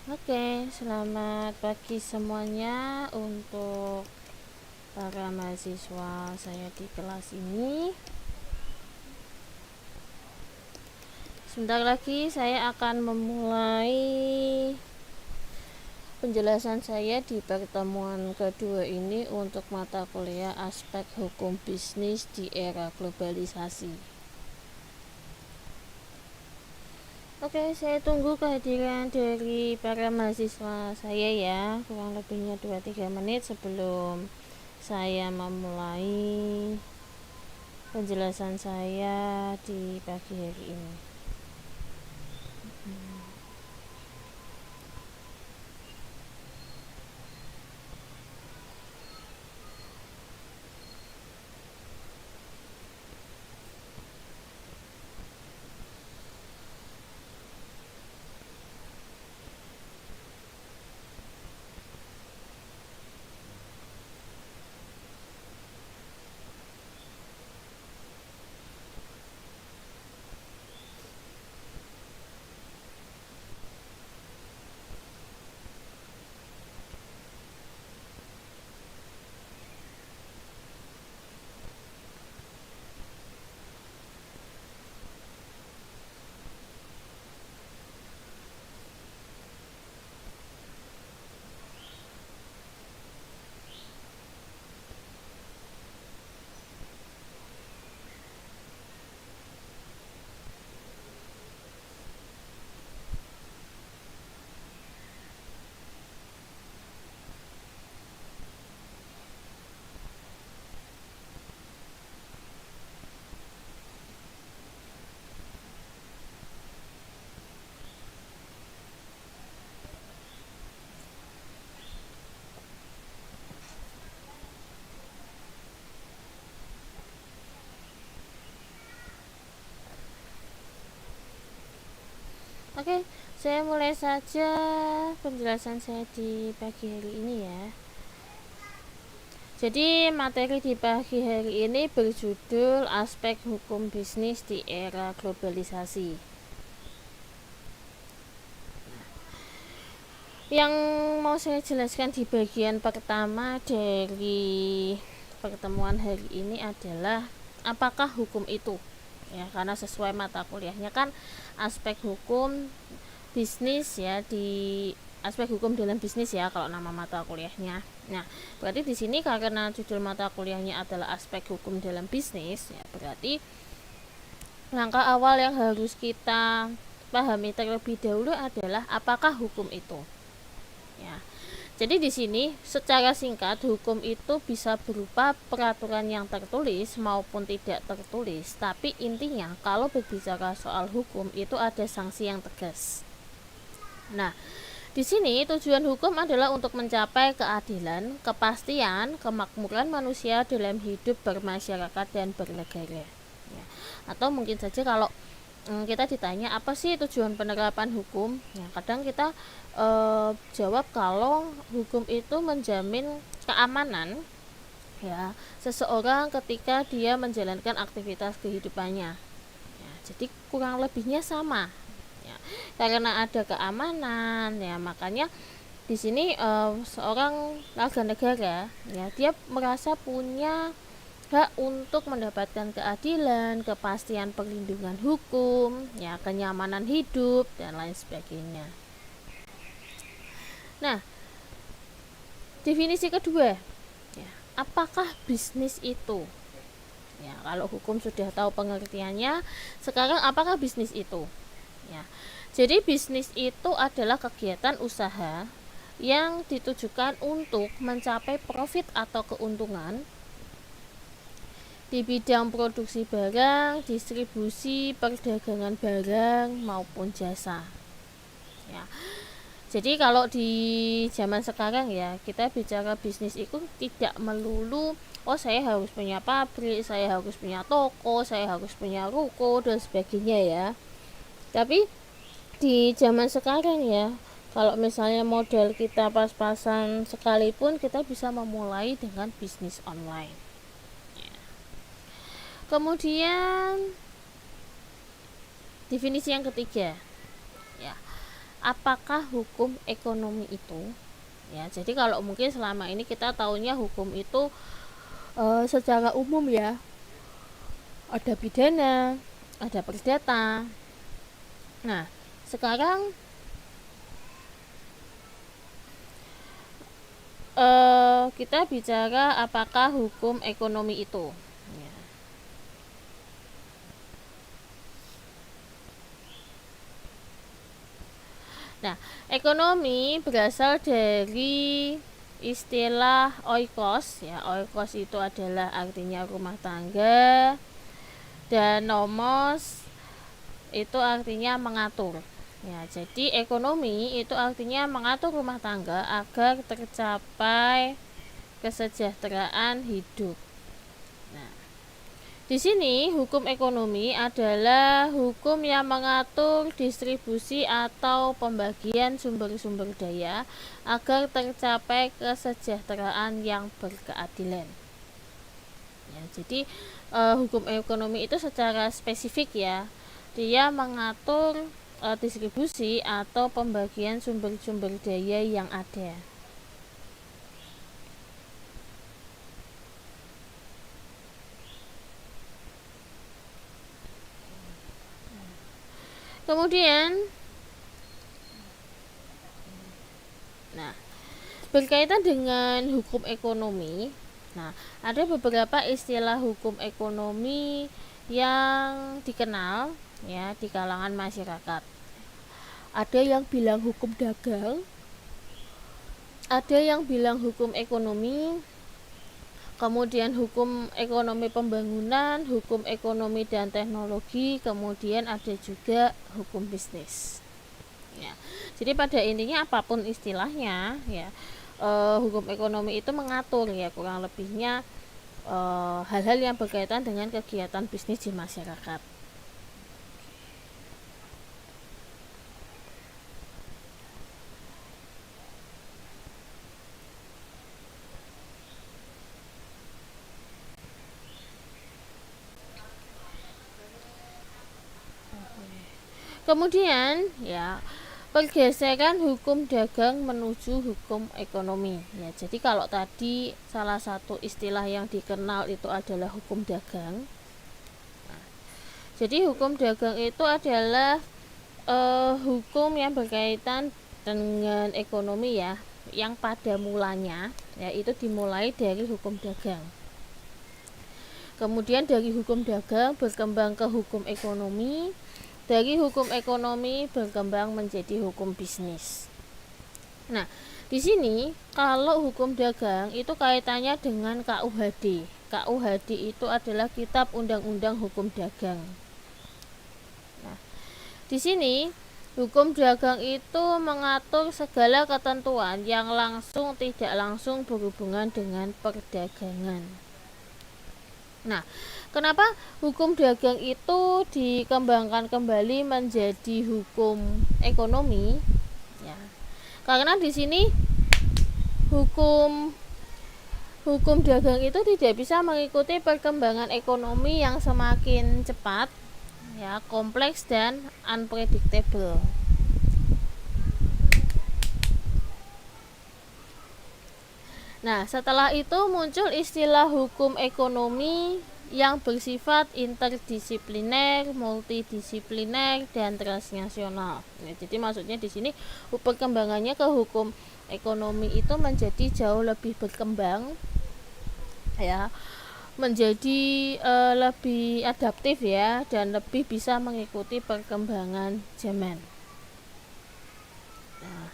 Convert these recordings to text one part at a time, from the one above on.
Oke, selamat pagi semuanya untuk para mahasiswa saya di kelas ini. Sebentar lagi saya akan memulai penjelasan saya di pertemuan kedua ini untuk mata kuliah aspek hukum bisnis di era globalisasi. Oke, saya tunggu kehadiran dari para mahasiswa saya ya, kurang lebihnya 2-3 menit sebelum saya memulai penjelasan saya di pagi hari ini. Oke, saya mulai saja penjelasan saya di pagi hari ini ya. Jadi materi di pagi hari ini berjudul aspek hukum bisnis di era globalisasi. Yang mau saya jelaskan di bagian pertama dari pertemuan hari ini adalah apakah hukum itu? Ya, karena sesuai mata kuliahnya kan aspek hukum bisnis ya, di aspek hukum dalam bisnis ya kalau nama mata kuliahnya. Nah, berarti di sini karena judul mata kuliahnya adalah aspek hukum dalam bisnis ya, berarti langkah awal yang harus kita pahami terlebih dahulu adalah apakah hukum itu. Ya. Jadi di sini secara singkat hukum itu bisa berupa peraturan yang tertulis maupun tidak tertulis, tapi intinya kalau berbicara soal hukum itu ada sanksi yang tegas. Nah, di sini tujuan hukum adalah untuk mencapai keadilan, kepastian, kemakmuran manusia dalam hidup bermasyarakat dan bernegara. Ya. Atau mungkin saja kalau kita ditanya apa sih tujuan penerapan hukum, ya kadang kita jawab kalau hukum itu menjamin keamanan ya seseorang ketika dia menjalankan aktivitas kehidupannya ya, jadi kurang lebihnya sama ya, karena ada keamanan ya makanya di sini seorang warga negara ya dia merasa punya hak untuk mendapatkan keadilan, kepastian perlindungan hukum, ya kenyamanan hidup dan lain sebagainya. Nah, definisi kedua, ya, apakah bisnis itu? Ya, kalau hukum sudah tahu pengertiannya, sekarang apakah bisnis itu? Ya, jadi bisnis itu adalah kegiatan usaha yang ditujukan untuk mencapai profit atau keuntungan di bidang produksi barang, distribusi, perdagangan barang maupun jasa. Ya. Jadi kalau di zaman sekarang ya, kita bicara bisnis itu tidak melulu oh saya harus punya pabrik, saya harus punya toko, saya harus punya ruko dan sebagainya ya. Tapi di zaman sekarang ya, kalau misalnya modal kita pas-pasan sekalipun kita bisa memulai dengan bisnis online. Kemudian definisi yang ketiga, ya, apakah hukum ekonomi itu. Ya, jadi kalau mungkin selama ini kita taunya hukum itu secara umum ya, ada pidana, ada perdata. Nah, sekarang kita bicara apakah hukum ekonomi itu. Ya. Nah, ekonomi berasal dari istilah oikos ya. Oikos itu adalah artinya rumah tangga, dan nomos itu artinya mengatur. Ya, jadi ekonomi itu artinya mengatur rumah tangga agar tercapai kesejahteraan hidup. Nah, di sini hukum ekonomi adalah hukum yang mengatur distribusi atau pembagian sumber-sumber daya agar tercapai kesejahteraan yang berkeadilan. Ya, jadi hukum ekonomi itu secara spesifik ya, dia mengatur distribusi atau pembagian sumber-sumber daya yang ada. Kemudian, nah, berkaitan dengan hukum ekonomi, nah, ada beberapa istilah hukum ekonomi yang dikenal ya di kalangan masyarakat. Ada yang bilang hukum dagang, ada yang bilang hukum ekonomi, kemudian hukum ekonomi pembangunan, hukum ekonomi dan teknologi, kemudian ada juga hukum bisnis. Ya, jadi pada intinya apapun istilahnya ya, hukum ekonomi itu mengatur ya kurang lebihnya hal-hal yang berkaitan dengan kegiatan bisnis di masyarakat. Kemudian ya, pergeseran hukum dagang menuju hukum ekonomi ya. Jadi kalau tadi salah satu istilah yang dikenal itu adalah hukum dagang. Nah, jadi hukum dagang itu adalah hukum yang berkaitan dengan ekonomi ya, yang pada mulanya ya itu dimulai dari hukum dagang. Kemudian dari hukum dagang berkembang ke hukum ekonomi, dari hukum ekonomi berkembang menjadi hukum bisnis. Nah, di sini kalau hukum dagang itu kaitannya dengan KUHD. KUHD itu adalah Kitab Undang-Undang Hukum Dagang. Nah, di sini hukum dagang itu mengatur segala ketentuan yang langsung tidak langsung berhubungan dengan perdagangan. Nah, kenapa hukum dagang itu dikembangkan kembali menjadi hukum ekonomi? Ya, karena di sini hukum dagang itu tidak bisa mengikuti perkembangan ekonomi yang semakin cepat, ya, kompleks dan unpredictable. Nah, setelah itu muncul istilah hukum ekonomi yang bersifat interdisipliner, multidisipliner, dan transnasional. Nah, jadi maksudnya di sini perkembangannya ke hukum ekonomi itu menjadi jauh lebih berkembang, ya, menjadi lebih adaptif ya, dan lebih bisa mengikuti perkembangan zaman. Nah,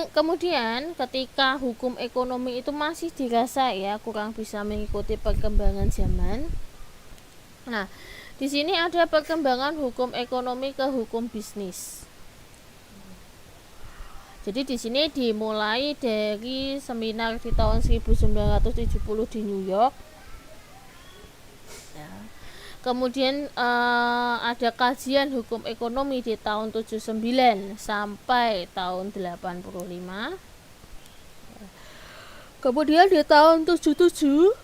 kemudian ketika hukum ekonomi itu masih dirasa ya kurang bisa mengikuti perkembangan zaman. Nah, di sini ada perkembangan hukum ekonomi ke hukum bisnis. Jadi di sini dimulai dari seminar di tahun 1970 di New York. Ya. Kemudian ada kajian hukum ekonomi di tahun 79 sampai tahun 85. Kemudian di tahun 77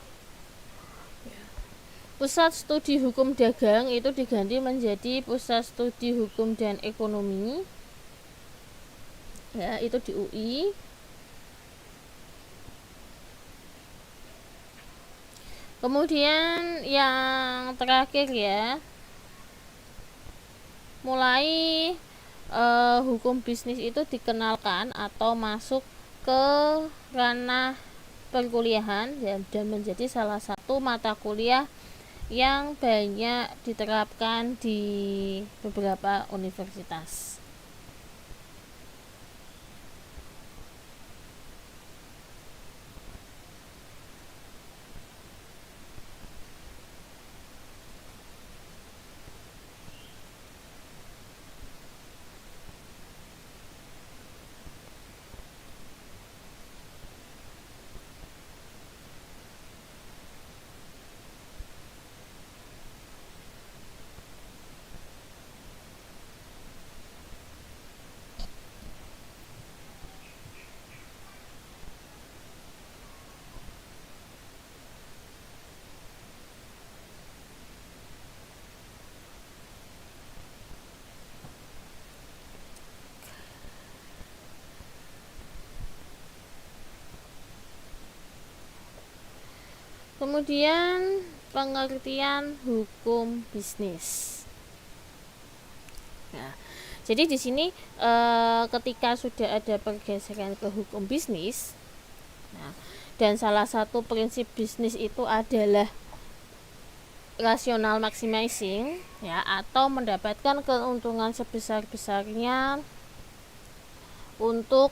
Pusat Studi Hukum Dagang itu diganti menjadi Pusat Studi Hukum dan Ekonomi. ya, itu di UI. Kemudian yang terakhir ya, mulai hukum bisnis itu dikenalkan atau masuk ke ranah perkuliahan dan menjadi salah satu mata kuliah yang banyak diterapkan di beberapa universitas. Kemudian pengertian hukum bisnis. Nah, jadi di sini ketika sudah ada pergeseran ke hukum bisnis, nah, dan salah satu prinsip bisnis itu adalah rasional maximizing, ya, atau mendapatkan keuntungan sebesar-besarnya untuk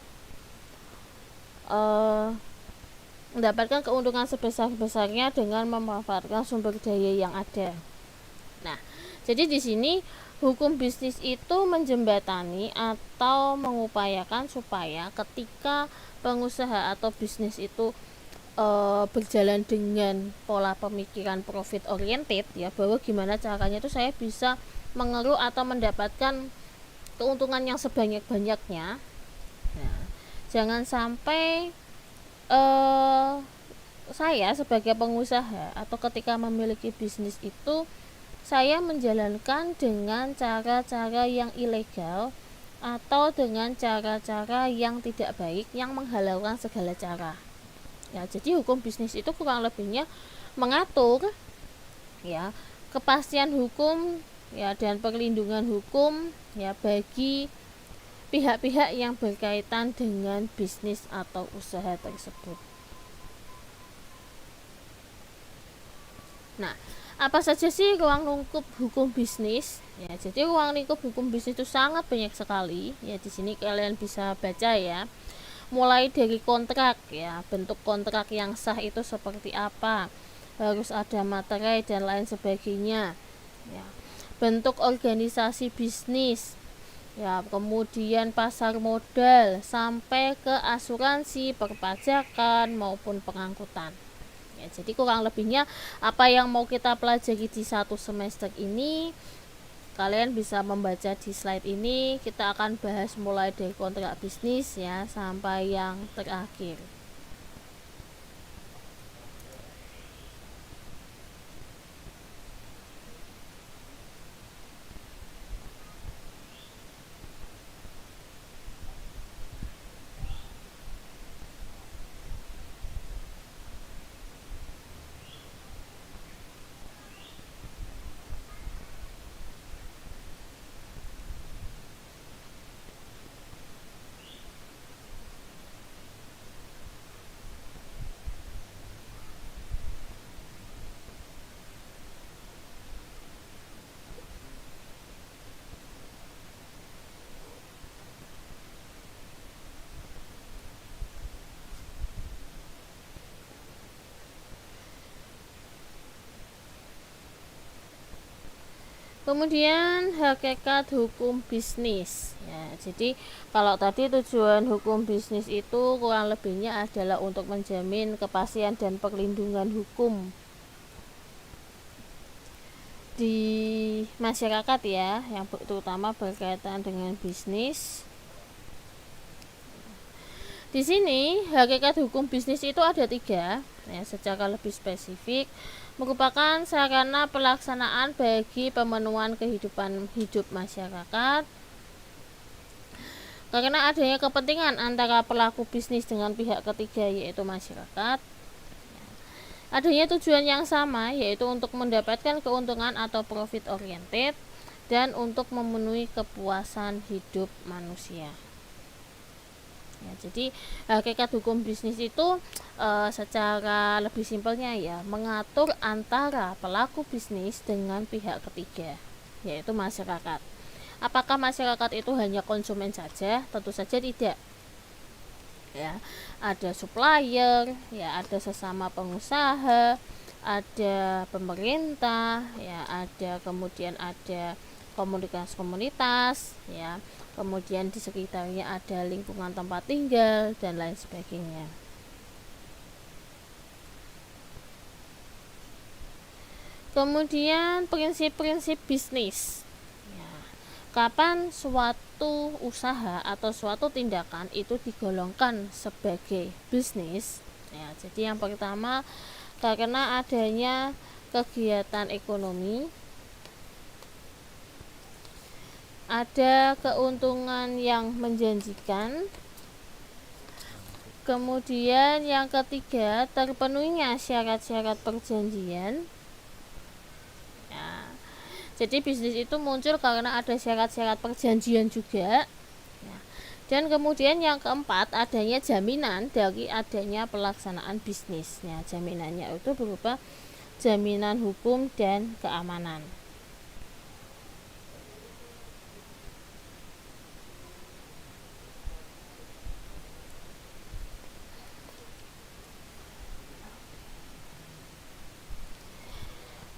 mendapatkan keuntungan sebesar-besarnya dengan memanfaatkan sumber daya yang ada. Nah, jadi di sini hukum bisnis itu menjembatani atau mengupayakan supaya ketika pengusaha atau bisnis itu berjalan dengan pola pemikiran profit oriented, ya, bahwa gimana caranya itu saya bisa mengeruk atau mendapatkan keuntungan yang sebanyak-banyaknya. Nah, jangan sampai saya sebagai pengusaha atau ketika memiliki bisnis itu saya menjalankan dengan cara-cara yang ilegal atau dengan cara-cara yang tidak baik yang menghalalkan segala cara. Ya, jadi hukum bisnis itu kurang lebihnya mengatur, ya, kepastian hukum, ya, dan perlindungan hukum, ya, bagi pihak-pihak yang berkaitan dengan bisnis atau usaha tersebut. Nah, apa saja sih ruang lingkup hukum bisnis? Ya, jadi ruang lingkup hukum bisnis itu sangat banyak sekali. Ya, di sini kalian bisa baca ya. Mulai dari kontrak, ya, bentuk kontrak yang sah itu seperti apa? Harus ada materai dan lain sebagainya. Ya. Bentuk organisasi bisnis, ya, kemudian pasar modal sampai ke asuransi, perpajakan maupun pengangkutan. Ya, jadi kurang lebihnya apa yang mau kita pelajari di satu semester ini kalian bisa membaca di slide ini. Kita akan bahas mulai dari kontrak bisnis, ya, sampai yang terakhir. Kemudian hakikat hukum bisnis, ya, jadi kalau tadi tujuan hukum bisnis itu kurang lebihnya adalah untuk menjamin kepastian dan perlindungan hukum di masyarakat, ya, yang terutama berkaitan dengan bisnis. Di sini hakikat hukum bisnis itu ada 3, ya, secara lebih spesifik merupakan sarana pelaksanaan bagi pemenuhan kehidupan hidup masyarakat, karena adanya kepentingan antara pelaku bisnis dengan pihak ketiga yaitu masyarakat. Adanya tujuan yang sama yaitu untuk mendapatkan keuntungan atau profit oriented dan untuk memenuhi kepuasan hidup manusia. Ya, jadi hakikat hukum bisnis itu secara lebih simpelnya ya mengatur antara pelaku bisnis dengan pihak ketiga yaitu masyarakat. Apakah masyarakat itu hanya konsumen saja? Tentu saja tidak. Ya, ada supplier, ya ada sesama pengusaha, ada pemerintah, ya kemudian ada komunitas-komunitas, ya kemudian di sekitarnya ada lingkungan tempat tinggal dan lain sebagainya. Kemudian prinsip-prinsip bisnis, ya, kapan suatu usaha atau suatu tindakan itu digolongkan sebagai bisnis, ya, jadi yang pertama karena adanya kegiatan ekonomi, ada keuntungan yang menjanjikan, kemudian yang ketiga terpenuhinya syarat-syarat perjanjian. Ya, jadi bisnis itu muncul karena ada syarat-syarat perjanjian juga. Ya, dan kemudian yang keempat adanya jaminan dari adanya pelaksanaan bisnisnya. Jaminannya itu berupa jaminan hukum dan keamanan.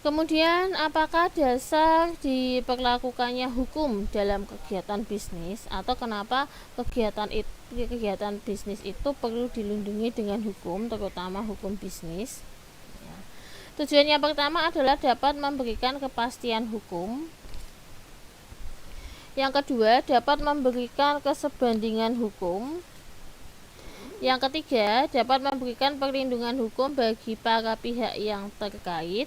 Kemudian apakah dasar diberlakukannya hukum dalam kegiatan bisnis atau kenapa kegiatan bisnis itu perlu dilindungi dengan hukum, terutama hukum bisnis? Ya. Tujuannya pertama adalah dapat memberikan kepastian hukum. Yang kedua, dapat memberikan kesebandingan hukum. Yang ketiga, dapat memberikan perlindungan hukum bagi para pihak yang terkait.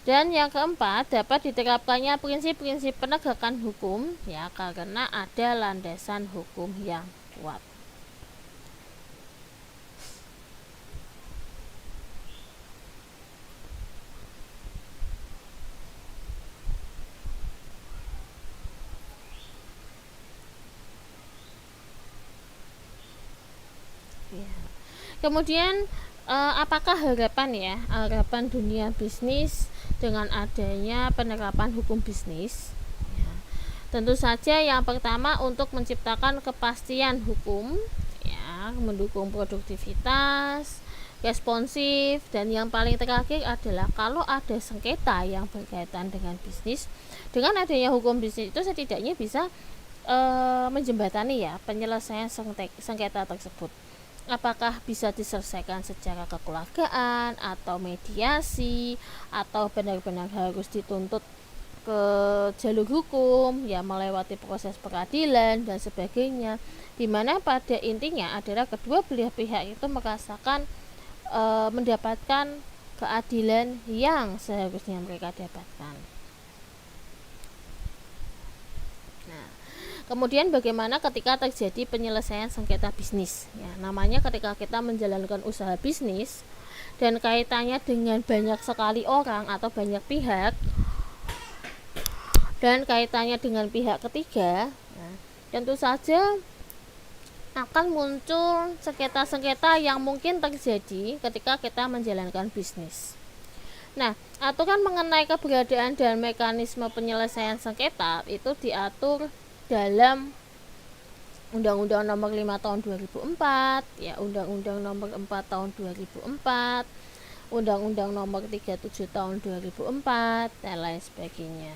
Dan yang keempat, dapat diterapkannya prinsip-prinsip penegakan hukum, ya karena ada landasan hukum yang kuat. Ya. Kemudian apakah harapan dunia bisnis dengan adanya penerapan hukum bisnis? Ya, tentu saja yang pertama untuk menciptakan kepastian hukum, ya, mendukung produktivitas, responsif, dan yang paling terakhir adalah kalau ada sengketa yang berkaitan dengan bisnis, dengan adanya hukum bisnis itu setidaknya bisa menjembatani ya penyelesaian sengketa tersebut. Apakah bisa diselesaikan secara kekeluargaan atau mediasi atau benar-benar harus dituntut ke jalur hukum, ya melewati proses peradilan dan sebagainya, dimana pada intinya adalah kedua belah pihak itu merasakan mendapatkan keadilan yang seharusnya mereka dapatkan. Kemudian bagaimana ketika terjadi penyelesaian sengketa bisnis? Ya, namanya ketika kita menjalankan usaha bisnis dan kaitannya dengan banyak sekali orang atau banyak pihak dan kaitannya dengan pihak ketiga, ya, tentu saja akan muncul sengketa-sengketa yang mungkin terjadi ketika kita menjalankan bisnis. Nah, aturan mengenai keberadaan dan mekanisme penyelesaian sengketa itu diatur dalam Undang-Undang Nomor 5 Tahun 2004, ya Undang-Undang Nomor 4 Tahun 2004, Undang-Undang Nomor 37 Tahun 2004 dan lain sebagainya.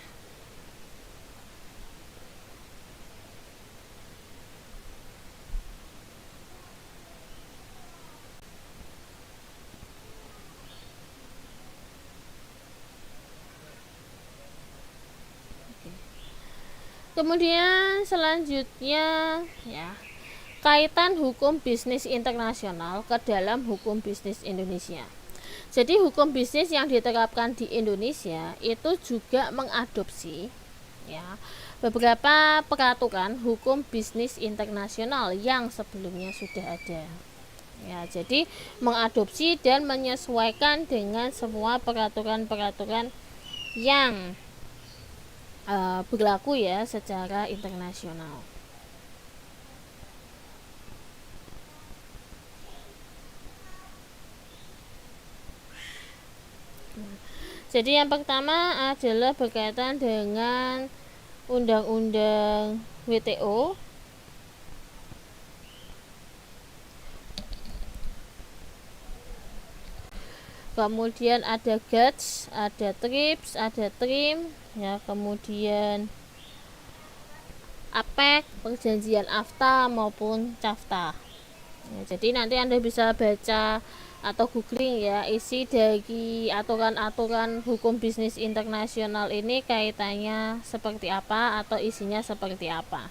Kemudian selanjutnya ya kaitan hukum bisnis internasional ke dalam hukum bisnis Indonesia. Jadi hukum bisnis yang diterapkan di Indonesia itu juga mengadopsi ya beberapa peraturan hukum bisnis internasional yang sebelumnya sudah ada. Ya, jadi mengadopsi dan menyesuaikan dengan semua peraturan-peraturan yang berlaku ya secara internasional. Jadi yang pertama adalah berkaitan dengan undang-undang WTO. Kemudian ada GATS, ada TRIPS, ada TRIM, ya, kemudian APEC, perjanjian AFTA maupun CAFTA. Ya, jadi nanti Anda bisa baca atau googling ya isi dari aturan-aturan hukum bisnis internasional ini kaitannya seperti apa atau isinya seperti apa.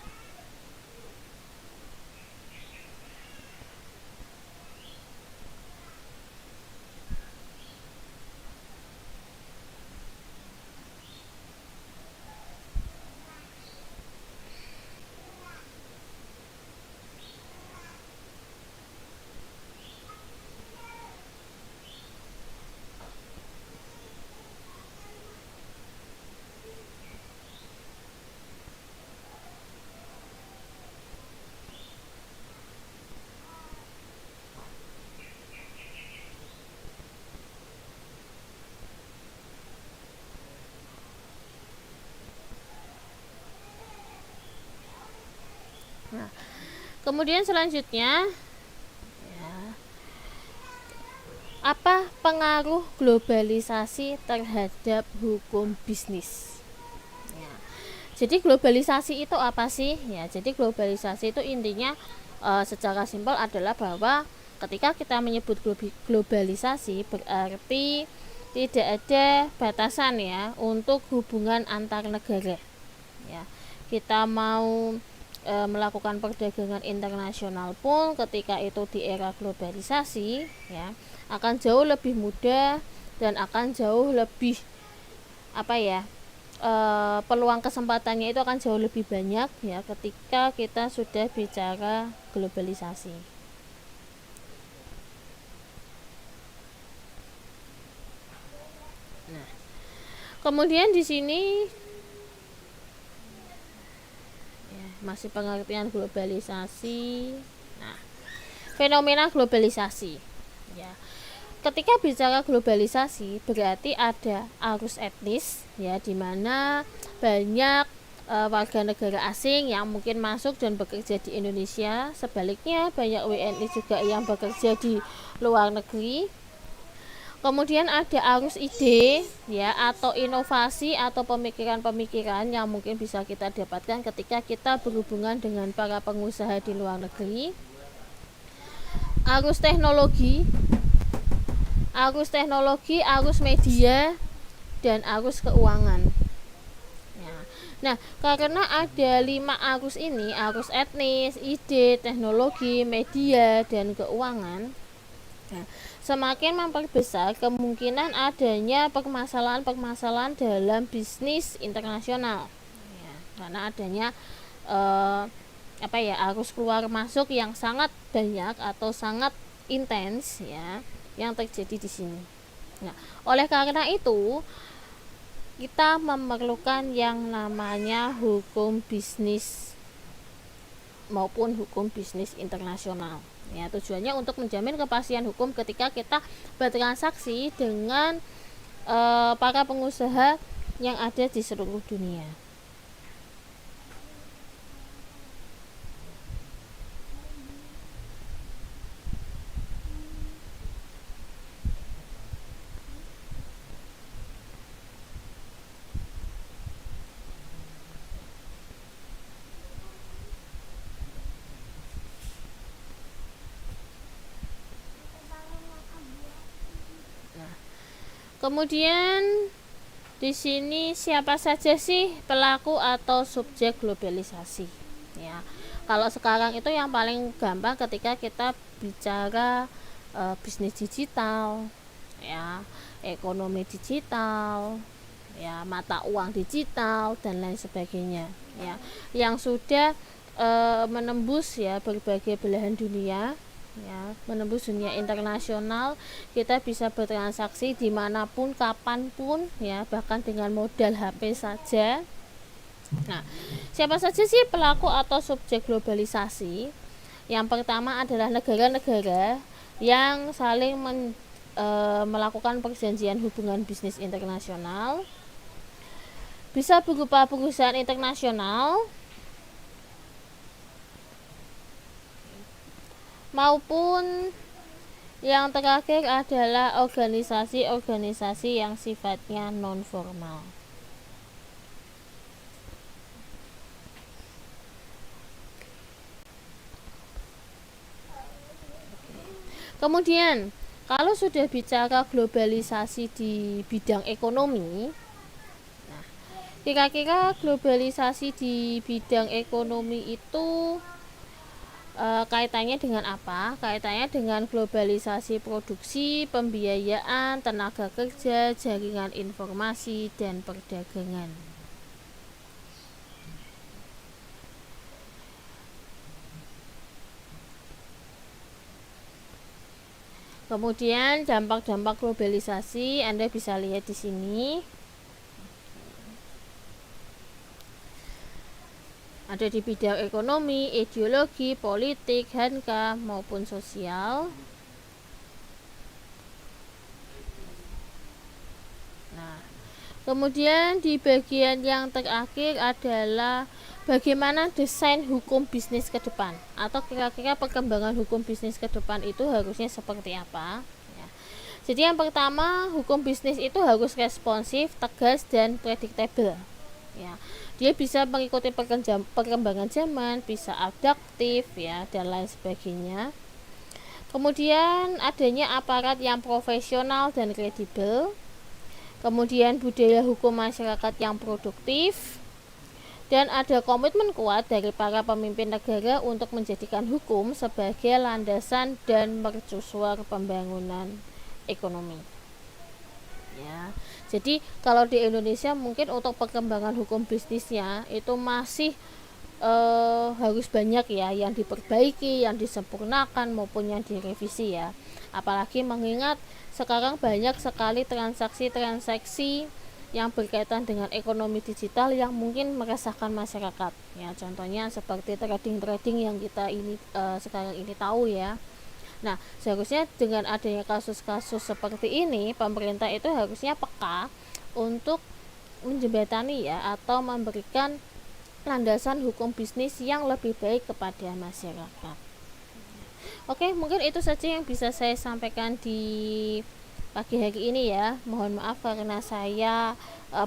Nah, kemudian selanjutnya ya, apa pengaruh globalisasi terhadap hukum bisnis? Ya, jadi globalisasi itu apa sih? Ya, jadi globalisasi itu intinya secara simpel adalah bahwa ketika kita menyebut globalisasi berarti tidak ada batasan ya untuk hubungan antar negara. Ya, kita mau melakukan perdagangan internasional pun ketika itu di era globalisasi ya akan jauh lebih mudah dan akan jauh lebih peluang kesempatannya itu akan jauh lebih banyak ya ketika kita sudah bicara globalisasi. Nah, kemudian di sini masih pengertian globalisasi. Nah, fenomena globalisasi ya. Ketika bicara globalisasi berarti ada arus etnis ya di mana banyak warga negara asing yang mungkin masuk dan bekerja di Indonesia, sebaliknya banyak WNI juga yang bekerja di luar negeri. Kemudian ada arus ide ya atau inovasi atau pemikiran-pemikiran yang mungkin bisa kita dapatkan ketika kita berhubungan dengan para pengusaha di luar negeri. Arus teknologi, arus media, dan arus keuangan. Ya. Nah, karena ada 5 arus ini, arus etnis, ide, teknologi, media, dan keuangan. Nah, semakin memperbesar kemungkinan adanya permasalahan-permasalahan dalam bisnis internasional ya, karena adanya arus keluar masuk yang sangat banyak atau sangat intens ya yang terjadi di sini. Nah, oleh karena itu kita memerlukan yang namanya hukum bisnis maupun hukum bisnis internasional. Ya, tujuannya untuk menjamin kepastian hukum ketika kita bertransaksi dengan para pengusaha yang ada di seluruh dunia. Kemudian di sini siapa saja sih pelaku atau subjek globalisasi? Ya, kalau sekarang itu yang paling gampang ketika kita bicara bisnis digital, ya, ekonomi digital, ya, mata uang digital dan lain sebagainya, ya, yang sudah menembus ya berbagai belahan dunia, ya, menembus dunia internasional. Kita bisa bertransaksi dimanapun, kapanpun, ya, bahkan dengan modal HP saja. Nah, siapa saja sih pelaku atau subjek globalisasi? Yang pertama adalah negara-negara yang saling melakukan perjanjian hubungan bisnis internasional, bisa berupa perusahaan internasional maupun yang terakhir adalah organisasi-organisasi yang sifatnya non formal. Kemudian, kalau sudah bicara globalisasi di bidang ekonomi, nah, kira-kira globalisasi di bidang ekonomi itu kaitannya dengan apa? Kaitannya dengan globalisasi produksi, pembiayaan, tenaga kerja, jaringan informasi, dan perdagangan. Kemudian dampak-dampak globalisasi Anda bisa lihat di sini. Ada di bidang ekonomi, ideologi, politik, handka maupun sosial. Nah, kemudian di bagian yang terakhir adalah bagaimana desain hukum bisnis ke depan, atau kira-kira perkembangan hukum bisnis ke depan itu harusnya seperti apa, ya. Jadi yang pertama, hukum bisnis itu harus responsif, tegas, dan predictable, ya. Dia bisa mengikuti perkembangan zaman, bisa adaptif, ya, dan lain sebagainya. Kemudian adanya aparat yang profesional dan kredibel. Kemudian budaya hukum masyarakat yang produktif, dan ada komitmen kuat dari para pemimpin negara untuk menjadikan hukum sebagai landasan dan mercusuar pembangunan ekonomi, ya. Jadi kalau di Indonesia mungkin untuk perkembangan hukum bisnisnya itu masih harus banyak ya yang diperbaiki, yang disempurnakan maupun yang direvisi, ya. Apalagi mengingat sekarang banyak sekali transaksi-transaksi yang berkaitan dengan ekonomi digital yang mungkin meresahkan masyarakat, ya. Contohnya seperti trading yang kita sekarang ini tahu, ya. Nah, seharusnya dengan adanya kasus-kasus seperti ini, pemerintah itu harusnya peka untuk menjembatani, ya, atau memberikan landasan hukum bisnis yang lebih baik kepada masyarakat. Oke, mungkin itu saja yang bisa saya sampaikan di pagi hari ini, ya. Mohon maaf karena saya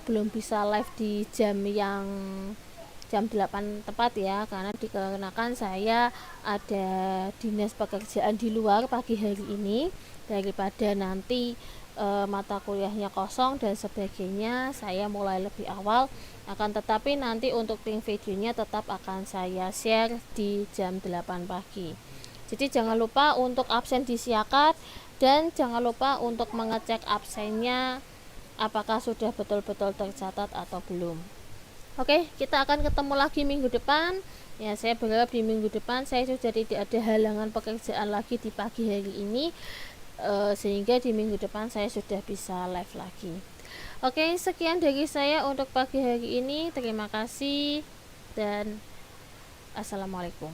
belum bisa live di jam 8 tepat, ya, karena dikarenakan saya ada dinas pekerjaan di luar pagi hari ini. Daripada nanti mata kuliahnya kosong dan sebagainya, saya mulai lebih awal. Akan tetapi nanti untuk link videonya tetap akan saya share di jam 8 pagi. Jadi jangan lupa untuk absen disiakan, dan jangan lupa untuk mengecek absennya apakah sudah betul-betul tercatat atau belum. Oke, kita akan ketemu lagi minggu depan, ya. Saya berharap di minggu depan saya sudah tidak ada halangan pekerjaan lagi di pagi hari ini, sehingga di minggu depan saya sudah bisa live lagi. Oke, sekian dari saya untuk pagi hari ini. Terima kasih dan assalamualaikum.